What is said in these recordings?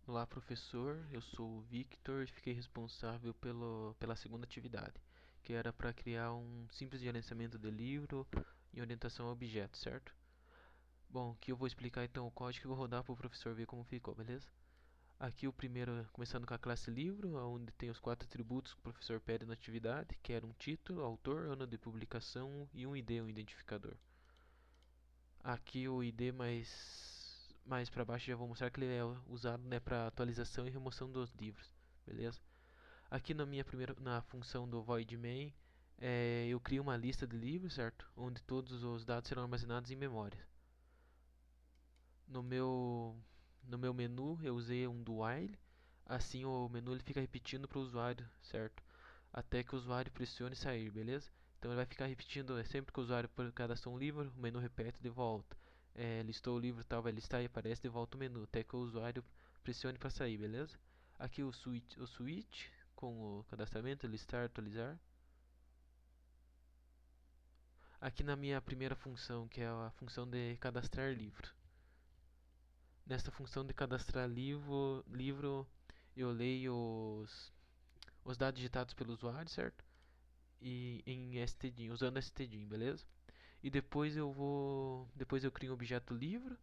Olá, professor. Eu sou o Victor e fiquei responsável pela segunda atividade, que era para criar um simples gerenciamento de livro e orientação a objetos, certo? Bom, aqui eu vou explicar então o código e vou rodar para o professor ver como ficou, beleza? Aqui o primeiro, começando com a classe livro, onde tem os quatro atributos que o professor pede na atividade, que era um título, autor, ano de publicação e um ID, um identificador. Aqui o ID mais para baixo já vou mostrar que ele é usado, né, para atualização e remoção dos livros, beleza? Aqui na função do void main, eu crio uma lista de livros, certo? Onde todos os dados serão armazenados em memória. No meu no meu menu eu usei um do while, assim o menu ele fica repetindo para o usuário, certo? Até que o usuário pressione sair, beleza? Então ele vai ficar repetindo, sempre que o usuário cadastrou um livro, o menu repete de volta. Listou o livro tal, vai listar e aparece de volta o menu, até que o usuário pressione para sair, beleza? Aqui o switch com o cadastramento, listar, atualizar. Aqui na minha primeira função, que é a função de cadastrar livro. Nesta função de cadastrar livro eu leio os dados digitados pelo usuário, certo? E em stdin, usando stdin, beleza? E depois eu crio um objeto livro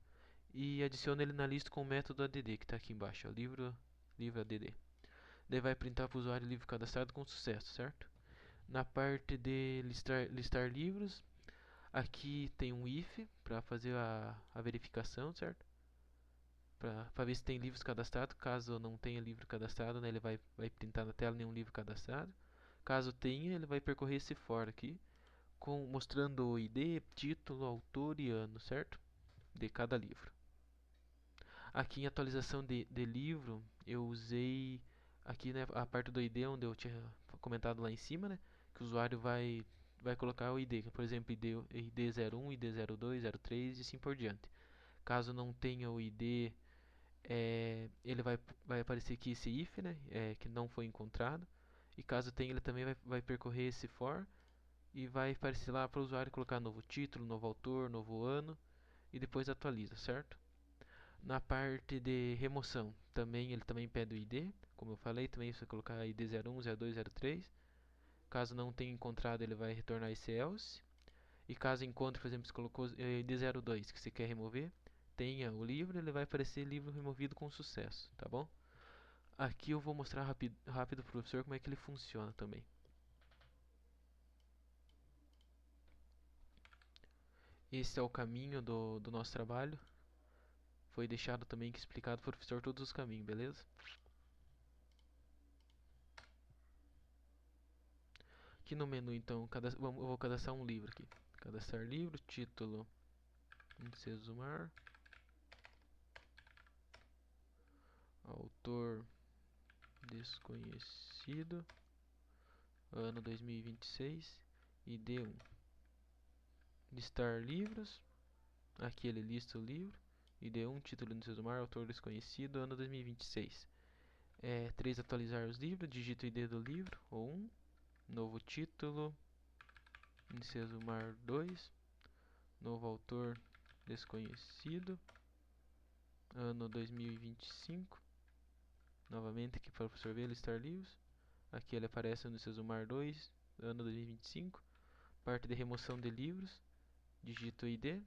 e adiciono ele na lista com o método add, que está aqui embaixo, ó, livro add. Daí vai printar para o usuário livro cadastrado com sucesso, certo? Na parte de listar livros, aqui tem um if para fazer a verificação, certo? Para ver se tem livros cadastrados. Caso não tenha livro cadastrado, né, ele vai printar na tela nenhum livro cadastrado. Caso tenha, ele vai percorrer esse for aqui, mostrando o ID, título, autor e ano, certo? De cada livro. Aqui em atualização de livro, eu usei aqui, né, a parte do ID, onde eu tinha comentado lá em cima, né, que o usuário vai colocar o ID, por exemplo, ID 01, ID 02, 03 e assim por diante. Caso não tenha o ID, ele vai aparecer aqui esse if, né, que não foi encontrado. E caso tenha, ele também vai percorrer esse for e vai aparecer lá para o usuário colocar novo título, novo autor, novo ano e depois atualiza, certo? Na parte de remoção, ele também pede o ID, como eu falei, também você colocar ID 01, 02, 03. Caso não tenha encontrado, ele vai retornar esse else. E caso encontre, por exemplo, você colocou ID 02 que você quer remover, tenha o livro, ele vai aparecer livro removido com sucesso, tá bom? Aqui eu vou mostrar rápido para o professor como é que ele funciona também. Esse é o caminho do nosso trabalho. Foi deixado também explicado para o professor todos os caminhos, beleza? Aqui no menu, então, eu vou cadastrar um livro aqui. Cadastrar livro, título, Incesumar, autor desconhecido, ano 2026, ID 1. Listar livros, aqui ele lista o livro, ID 1, título Incesumar, autor desconhecido, ano 2026. 3, atualizar os livros, digito o ID do livro, ou 1, novo título, Incesumar 2, novo autor desconhecido, ano 2025. Novamente aqui para o professor ver, listar livros. Aqui ele aparece no Sesumar 2, ano 2025. Parte de remoção de livros. Digito ID.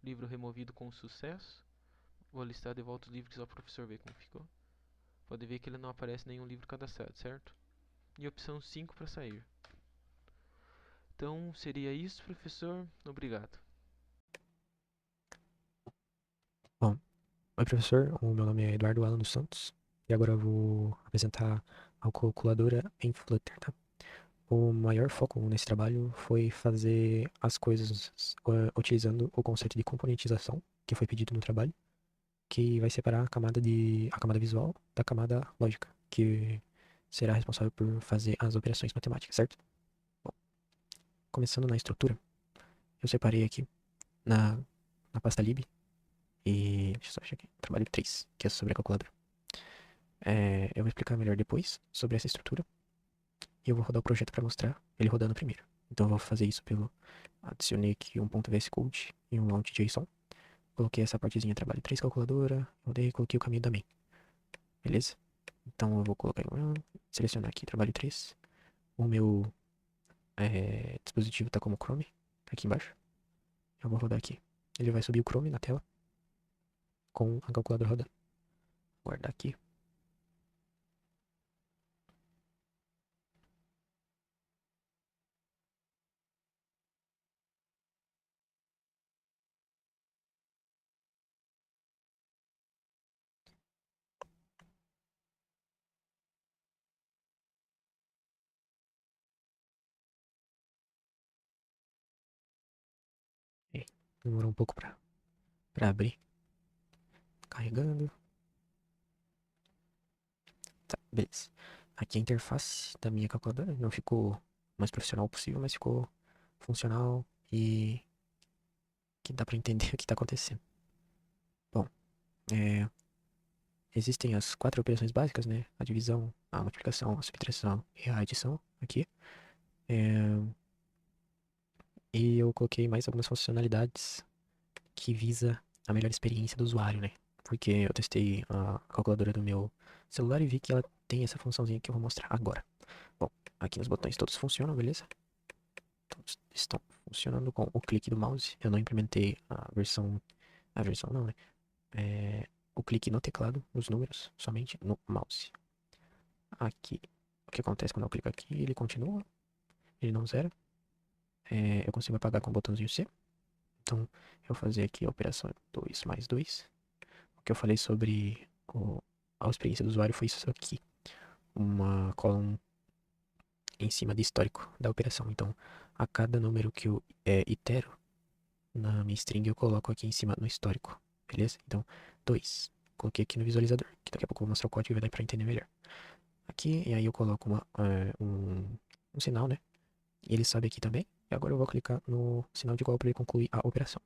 Livro removido com sucesso. Vou listar de volta os livros só para o professor ver como ficou. Pode ver que ele não aparece nenhum livro cadastrado, certo? E opção 5 para sair. Então seria isso, professor. Obrigado. Bom, oi professor, o meu nome é Eduardo Alan dos Santos e agora eu vou apresentar a calculadora em Flutter, tá? O maior foco nesse trabalho foi fazer as coisas utilizando o conceito de componentização que foi pedido no trabalho, que vai separar a camada visual da camada lógica, que será responsável por fazer as operações matemáticas, certo? Bom, começando na estrutura, eu separei aqui na, na pasta lib e deixa eu só achar aqui, trabalho 3, que é sobre a calculadora. Eu vou explicar melhor depois sobre essa estrutura e eu vou rodar o projeto para mostrar ele rodando primeiro. Então eu vou fazer isso pelo adicionei aqui um .vs Code e um launch.json. coloquei essa partezinha trabalho 3 calculadora, rodei e coloquei o caminho também, beleza? Então eu vou colocar, selecionar aqui trabalho 3. O meu dispositivo tá como Chrome, tá aqui embaixo. Eu vou rodar aqui. Ele vai subir o Chrome na tela com a calculadora rodando. Guardar aqui. Demorou um pouco pra abrir. Carregando. Tá, beleza. Aqui a interface da minha calculadora não ficou o mais profissional possível, mas ficou funcional e que dá pra entender o que tá acontecendo. Bom, existem as 4 operações básicas, né? A divisão, a multiplicação, a subtração e a adição aqui. E eu coloquei mais algumas funcionalidades que visa a melhor experiência do usuário, né? Porque eu testei a calculadora do meu celular e vi que ela tem essa funçãozinha que eu vou mostrar agora. Bom, aqui nos botões todos funcionam, beleza? Todos estão funcionando com o clique do mouse. Eu não implementei a versão não, né? O clique no teclado, os números, somente no mouse. Aqui, o que acontece quando eu clico aqui, ele continua, ele não zera. Eu consigo apagar com o botãozinho C. Então, eu vou fazer aqui a operação 2 mais 2. O que eu falei sobre a experiência do usuário foi isso aqui. Uma column em cima de histórico da operação. Então, a cada número que eu itero na minha string, eu coloco aqui em cima no histórico. Beleza? Então, 2. Coloquei aqui no visualizador, que daqui a pouco eu vou mostrar o código e vai dar pra entender melhor. Aqui, e aí eu coloco um sinal, né? E ele sobe aqui também. E agora eu vou clicar no sinal de igual para ele concluir a operação.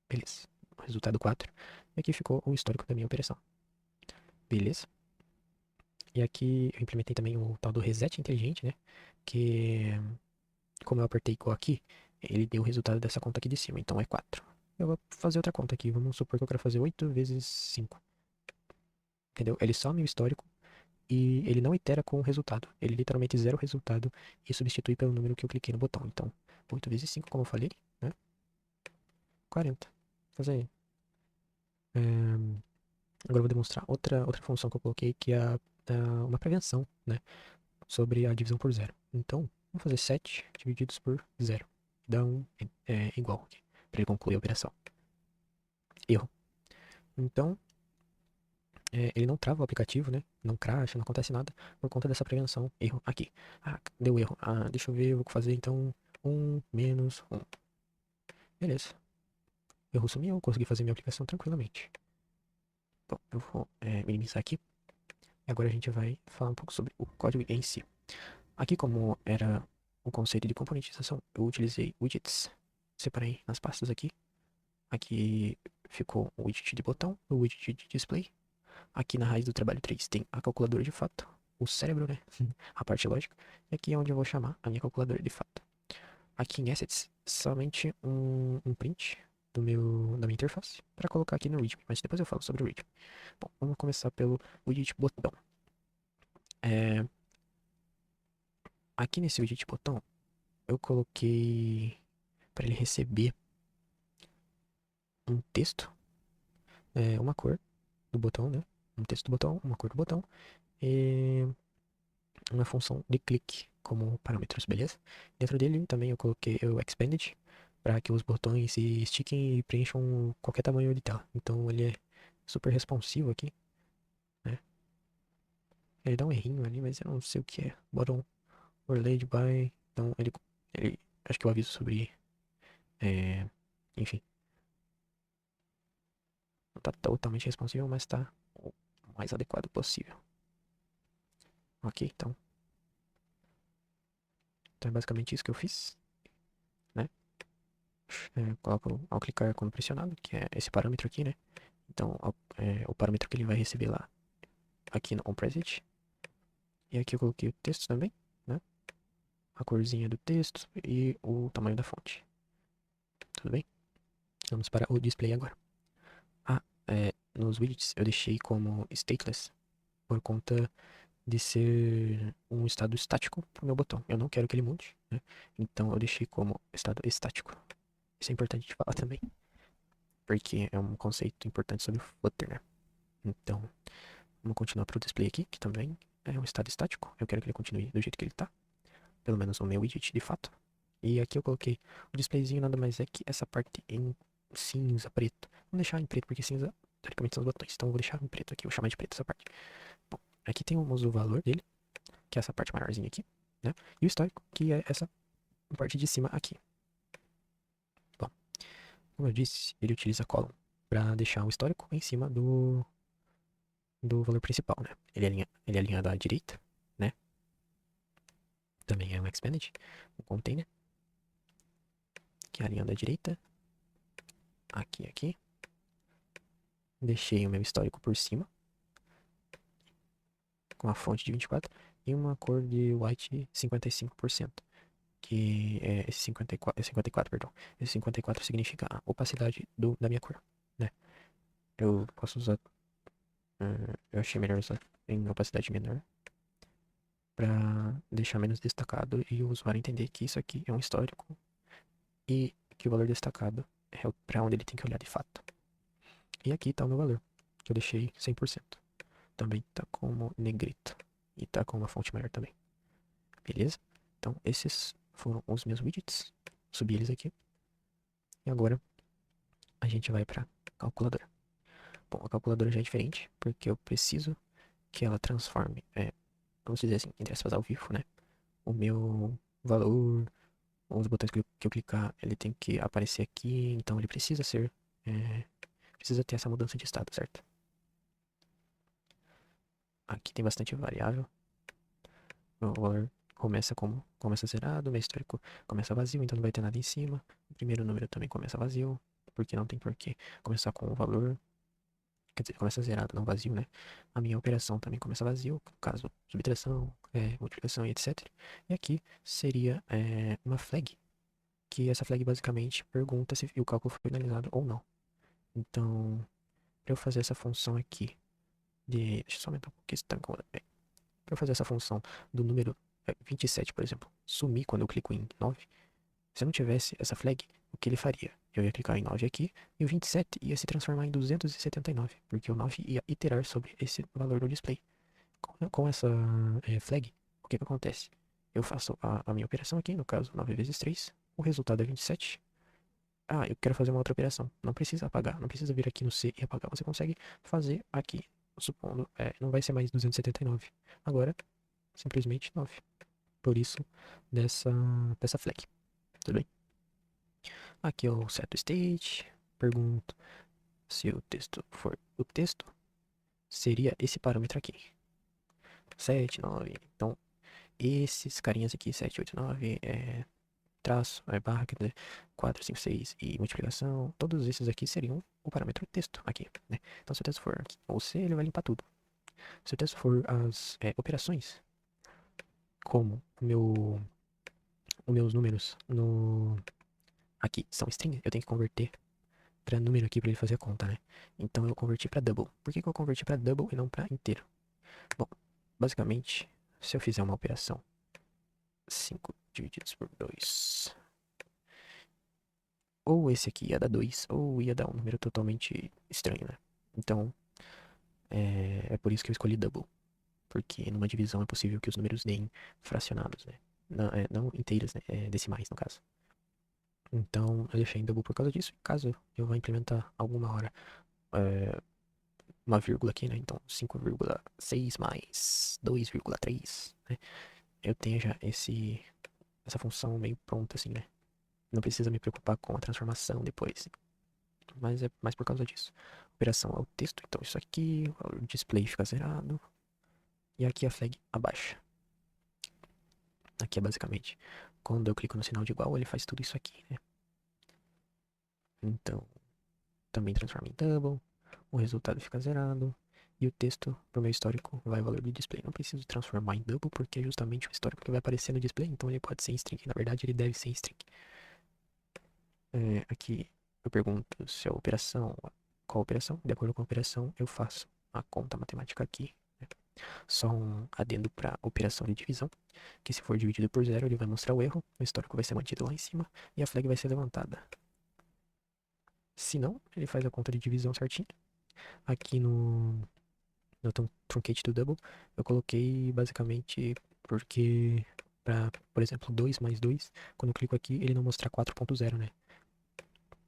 Beleza. Resultado 4. E aqui ficou o histórico da minha operação. Beleza. E aqui eu implementei também o tal do reset inteligente, né? Que, como eu apertei igual aqui, ele deu o resultado dessa conta aqui de cima. Então é 4. Eu vou fazer outra conta aqui. Vamos supor que eu quero fazer 8 vezes 5. Entendeu? Ele some o histórico e ele não itera com o resultado. Ele literalmente zera o resultado e substitui pelo número que eu cliquei no botão. Então, 8 vezes 5, como eu falei, né? 40. Vou fazer. Agora eu vou demonstrar outra função que eu coloquei, que é uma prevenção, né? Sobre a divisão por zero. Então, vamos fazer 7 divididos por zero. Dá igual aqui, para ele concluir a operação. Erro. Então, ele não trava o aplicativo, né? Não cracha, não acontece nada por conta dessa prevenção. Erro aqui. Ah, deu erro. Ah, deixa eu ver, eu vou fazer então 1 menos 1. Beleza. Erro sumiu, eu consegui fazer minha aplicação tranquilamente. Bom, eu vou minimizar aqui. E agora a gente vai falar um pouco sobre o código em si. Aqui, como era o conceito de componentização, eu utilizei widgets. Separei nas pastas aqui. Aqui ficou o widget de botão, o widget de display. Aqui na raiz do trabalho 3 tem a calculadora de fato, o cérebro, né? A parte lógica. E aqui é onde eu vou chamar a minha calculadora de fato. Aqui em assets, somente um print da minha interface para colocar aqui no readme, mas depois eu falo sobre o readme. Bom, vamos começar pelo widget botão. Aqui nesse widget botão, eu coloquei para ele receber um texto, uma cor do botão, né? Um texto do botão, uma cor do botão e uma função de clique como parâmetros, beleza? Dentro dele também eu coloquei o expanded para que os botões se estiquem e preencham qualquer tamanho de tela. Então ele é super responsivo aqui, né? Ele dá um errinho ali, mas eu não sei o que é. Bottom overlaid by. Então ele acho que eu aviso sobre. Enfim, não tá totalmente responsivo, mas tá o mais adequado possível. Ok, então é basicamente isso que eu fiz, né? Coloco ao clicar quando pressionado, que é esse parâmetro aqui, né? Então, o parâmetro que ele vai receber lá, aqui no onPreset. E aqui eu coloquei o texto também, né? A corzinha do texto e o tamanho da fonte. Tudo bem? Vamos para o display agora. nos widgets eu deixei como stateless por conta de ser um estado estático pro meu botão. Eu não quero que ele mude, né? Então eu deixei como estado estático. Isso é importante de falar também, porque é um conceito importante sobre o Flutter, né? Então, vamos continuar pro display aqui, que também é um estado estático. Eu quero que ele continue do jeito que ele tá, pelo menos o meu widget de fato. E aqui eu coloquei o displayzinho, nada mais é que essa parte em cinza, preto. Vamos deixar em preto, porque cinza, teoricamente, são os botões. Então eu vou deixar em preto aqui, vou chamar de preto essa parte. Bom, aqui temos o valor dele, que é essa parte maiorzinha aqui, né? E o histórico, que é essa parte de cima aqui. Bom, como eu disse, ele utiliza column para deixar o histórico em cima do valor principal, né? Ele alinha da direita, né? Também é um expanded, um container, que é a linha da direita. Aqui. Deixei o meu histórico por cima, com a fonte de 24 e uma cor de white 55%, que é esse 54, perdão. Esse 54 significa a opacidade da minha cor, né? Eu posso usar, eu achei melhor usar em opacidade menor para deixar menos destacado e o usuário entender que isso aqui é um histórico e que o valor destacado é para onde ele tem que olhar de fato. E aqui está o meu valor, que eu deixei 100%. Também está como negrito e está com uma fonte maior também. Beleza? Então esses foram os meus widgets. Subi eles aqui. E agora a gente vai para calculadora. Bom, a calculadora já é diferente, porque eu preciso que ela transforme, vamos dizer assim, entre aspas, ao vivo, né? O meu valor, os botões que eu clicar, ele tem que aparecer aqui, então ele precisa ter essa mudança de estado, certo? Aqui tem bastante variável. O valor começa zerado, o meu histórico começa vazio, então não vai ter nada em cima. O primeiro número também começa vazio, porque não tem porquê começar com o valor. Quer dizer, começa zerado, não vazio, né? A minha operação também começa vazio, caso subtração, multiplicação e etc. E aqui seria uma flag, que essa flag basicamente pergunta se o cálculo foi finalizado ou não. Então, para eu fazer essa função aqui deixa eu só aumentar um pouquinho, isso tá incomodando. Para eu fazer essa função do número 27, por exemplo, sumir quando eu clico em 9, se eu não tivesse essa flag, o que ele faria? Eu ia clicar em 9 aqui e o 27 ia se transformar em 279, porque o 9 ia iterar sobre esse valor do display. Com essa flag, o que acontece? Eu faço a minha operação aqui, no caso 9 vezes 3, o resultado é 27. Ah, eu quero fazer uma outra operação. Não precisa apagar, não precisa vir aqui no C e apagar. Você consegue fazer aqui, supondo, não vai ser mais 279. Agora, simplesmente 9. Por isso, dessa flag. Tudo bem? Aqui eu seto state, pergunto se o texto for o texto, seria esse parâmetro aqui. 7, 9. Então, esses carinhas aqui, 7, 8, 9, traço, barra, quer dizer, 4, 5, 6 e multiplicação, todos esses aqui seriam o parâmetro texto aqui, né? Então, se o texto for aqui, ou C, ele vai limpar tudo. Se o texto for as operações, como os meus números aqui são strings, eu tenho que converter para número aqui para ele fazer a conta, né? Então eu converti para double. Por que eu converti para double e não para inteiro? Bom, basicamente, se eu fizer uma operação 5 divididos por 2, ou esse aqui ia dar 2, ou ia dar um número totalmente estranho, né? Então, é por isso que eu escolhi double. Porque numa divisão é possível que os números deem fracionados, né? Não inteiros, né? Decimais, no caso. Então, eu deixei em double por causa disso. Caso eu vá implementar alguma hora uma vírgula aqui, né? Então, 5,6 mais 2,3, né? Eu tenho já essa função meio pronta, assim, né? Não precisa me preocupar com a transformação depois. Mas é mais por causa disso. Operação é o texto, então isso aqui, o display fica zerado. E aqui a flag abaixa. Aqui é basicamente, quando eu clico no sinal de igual, ele faz tudo isso aqui, né? Então, também transforma em double, o resultado fica zerado, e o texto pro meu histórico vai ao valor do display. Não preciso transformar em double, porque é justamente o histórico que vai aparecer no display, então ele pode ser em string. Na verdade, ele deve ser em string. Aqui eu pergunto se a operação qual operação. De acordo com a operação, eu faço a conta matemática aqui, né? Só um adendo para operação de divisão, que se for dividido por zero, ele vai mostrar o erro, o histórico vai ser mantido lá em cima e a flag vai ser levantada. Se não, ele faz a conta de divisão certinho. Aqui no truncate do double, eu coloquei basicamente porque, por exemplo, 2 mais 2, quando eu clico aqui, ele não mostrar 4.0, né?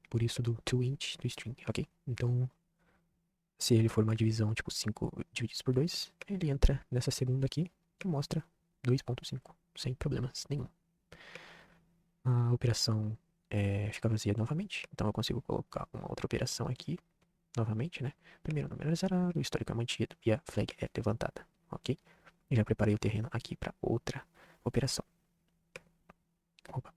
Por isso do toInt do string, ok? Então, se ele for uma divisão tipo 5 divididos por 2, ele entra nessa segunda aqui e mostra 2.5, sem problemas nenhum. A operação fica vazia novamente, então eu consigo colocar uma outra operação aqui, novamente, né? Primeiro número é zerado, o histórico é mantido e a flag é levantada, ok? E já preparei o terreno aqui para outra operação. Opa.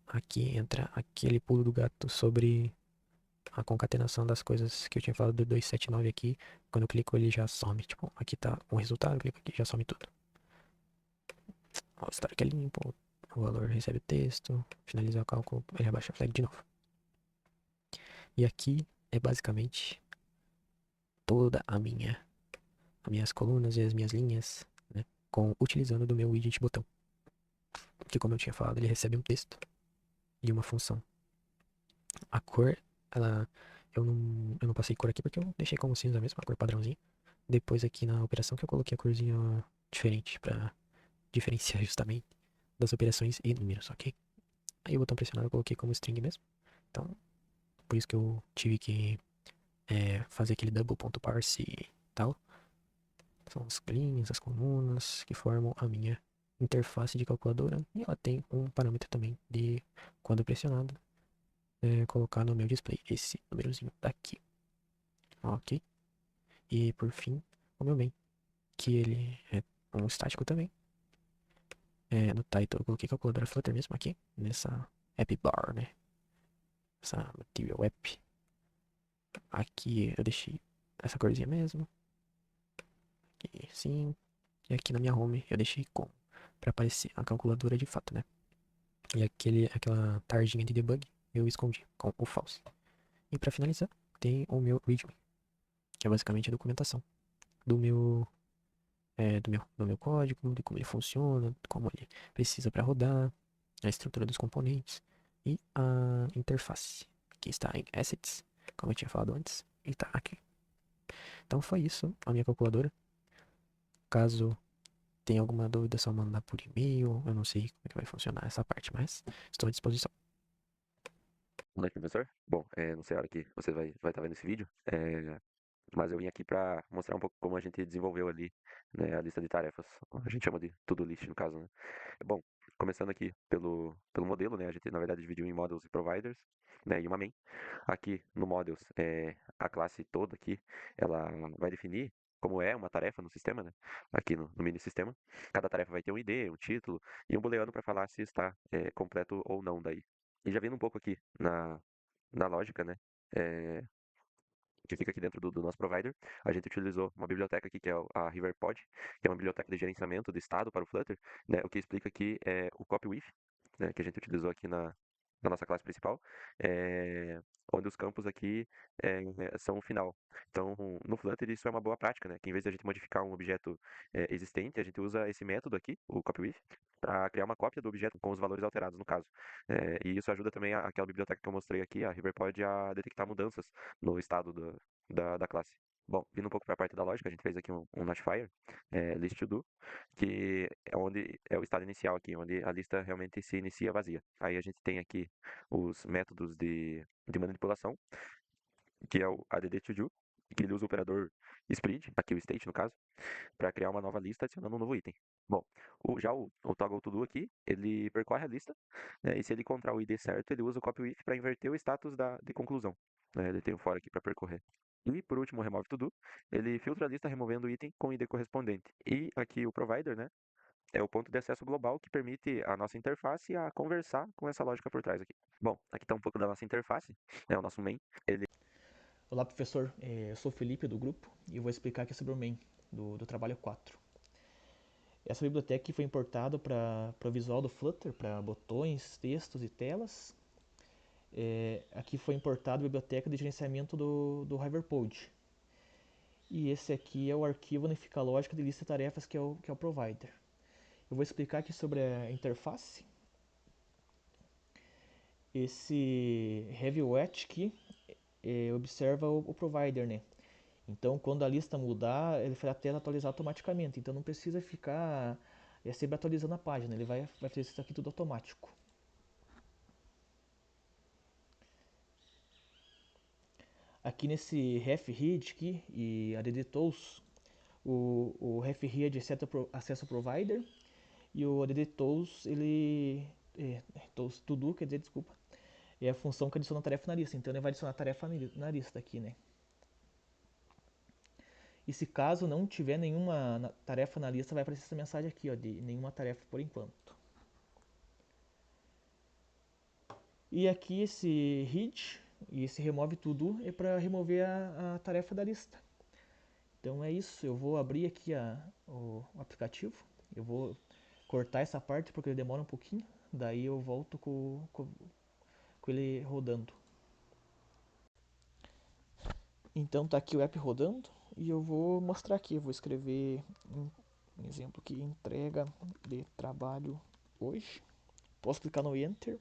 Aqui entra aquele pulo do gato sobre a concatenação das coisas que eu tinha falado do 279 aqui. Quando eu clico ele já some, tipo, aqui tá o resultado, eu clico aqui já some tudo. Ó, o histórico é limpo, o valor recebe o texto, finaliza o cálculo, ele abaixa a flag de novo. E aqui é basicamente toda as minhas colunas e as minhas linhas, né, utilizando do meu widget botão. Que como eu tinha falado, ele recebe um texto e uma função. A cor, ela, eu não passei cor aqui porque eu deixei como cinza mesmo, a cor padrãozinha. Depois aqui na operação que eu coloquei a corzinha diferente pra diferenciar justamente das operações e números, ok? Aí o botão pressionado eu coloquei como string mesmo. Então, por isso que eu tive que fazer aquele double.parse e tal. São as linhas, as colunas que formam a minha interface de calculadora. E ela tem um parâmetro também de, quando pressionado, colocar no meu display esse númerozinho daqui. Ok? E por fim, o meu main, que ele é um estático também. No title eu coloquei calculadora Flutter mesmo aqui, nessa app bar, né? Essa material app. Aqui eu deixei essa corzinha mesmo. Aqui sim. E aqui na minha home eu deixei com, pra aparecer a calculadora de fato, né? E aquela tarjinha de debug eu escondi com o false. E pra finalizar, tem o meu readme, que é basicamente a documentação do meu código, de como ele funciona, como ele precisa para rodar, a estrutura dos componentes e a interface, que está em Assets, como eu tinha falado antes, e está aqui. Então foi isso, a minha calculadora. Caso tenha alguma dúvida, é só mandar por e-mail. Eu não sei como é que vai funcionar essa parte, mas estou à disposição. Boa noite, professor. Bom, não sei a hora que você vai estar vendo esse vídeo, mas eu vim aqui para mostrar um pouco como a gente desenvolveu ali, né, a lista de tarefas. A gente chama de to-do list, no caso, né? Bom, começando aqui pelo modelo, né? A gente, na verdade, dividiu em models e providers, né? E uma main. Aqui no models, a classe toda aqui, ela vai definir como é uma tarefa no sistema, né? Aqui no mini sistema. Cada tarefa vai ter um ID, um título e um booleano para falar se está completo ou não daí. E já vindo um pouco aqui na lógica, né? eh, que fica aqui dentro do nosso provider, a gente utilizou uma biblioteca aqui que é a RiverPod, que é uma biblioteca de gerenciamento do estado para o Flutter, né? O que explica aqui é o copy-with, né? Que a gente utilizou aqui na nossa classe principal, é, onde os campos aqui são o final. Então, no Flutter isso é uma boa prática, né? Que em vez de a gente modificar um objeto existente, a gente usa esse método aqui, o copy-with, para criar uma cópia do objeto com os valores alterados, no caso. E isso ajuda também aquela biblioteca que eu mostrei aqui, a RiverPod, a detectar mudanças no estado da classe. Bom, vindo um pouco para a parte da lógica, a gente fez aqui um notifier, list to do, que é onde é o estado inicial aqui, onde a lista realmente se inicia vazia. Aí a gente tem aqui os métodos de manipulação, que é o add to do, que ele usa o operador split, aqui o state no caso, para criar uma nova lista adicionando um novo item. Bom, o toggle to do aqui, ele percorre a lista, né, e se ele encontrar o ID certo, ele usa o copy with para inverter o status de conclusão. Né, ele tem o for aqui para percorrer. E por último, o remove to do, ele filtra a lista removendo o item com o ID correspondente. E aqui o provider, né, é o ponto de acesso global que permite a nossa interface a conversar com essa lógica por trás aqui. Bom, aqui está um pouco da nossa interface, né, o nosso main. Olá, professor. Eu sou o Felipe do grupo e eu vou explicar aqui sobre o main do trabalho 4. Essa biblioteca foi importada para o visual do Flutter, para botões, textos e telas. Aqui foi importado a biblioteca de gerenciamento do Hyperpod. E esse aqui é o arquivo unificalógico de lista de tarefas que é o provider. Eu vou explicar aqui sobre a interface. Esse heavy-wet aqui observa o provider, né? Então, quando a lista mudar, ele vai até atualizar automaticamente. Então, não precisa ficar sempre atualizando a página. Ele vai fazer isso aqui tudo automático. Aqui nesse ref-read aqui e add tools, o ref-read acessa o provider e o add tools, tools to do, quer dizer, desculpa, é a função que adiciona tarefa na lista. Então, ele vai adicionar tarefa na lista aqui, né? E se caso não tiver nenhuma tarefa na lista, vai aparecer essa mensagem aqui, ó, de nenhuma tarefa por enquanto. E aqui esse read e esse remove to-do é para remover a tarefa da lista. Então é isso, eu vou abrir aqui o aplicativo, eu vou cortar essa parte porque ele demora um pouquinho, daí eu volto com ele rodando. Então tá aqui o app rodando e eu vou mostrar aqui, eu vou escrever um exemplo aqui, entrega de trabalho hoje. Posso clicar no Enter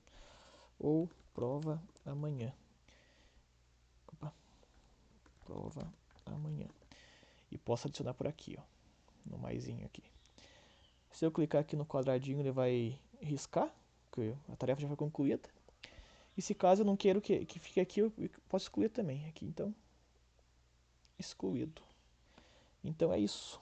ou prova amanhã. Opa, prova amanhã. E posso adicionar por aqui, ó, no maisinho aqui. Se eu clicar aqui no quadradinho, ele vai riscar, porque a tarefa já foi concluída. E se caso eu não quero que fique aqui, eu posso excluir também aqui. Então, excluído. Então é isso.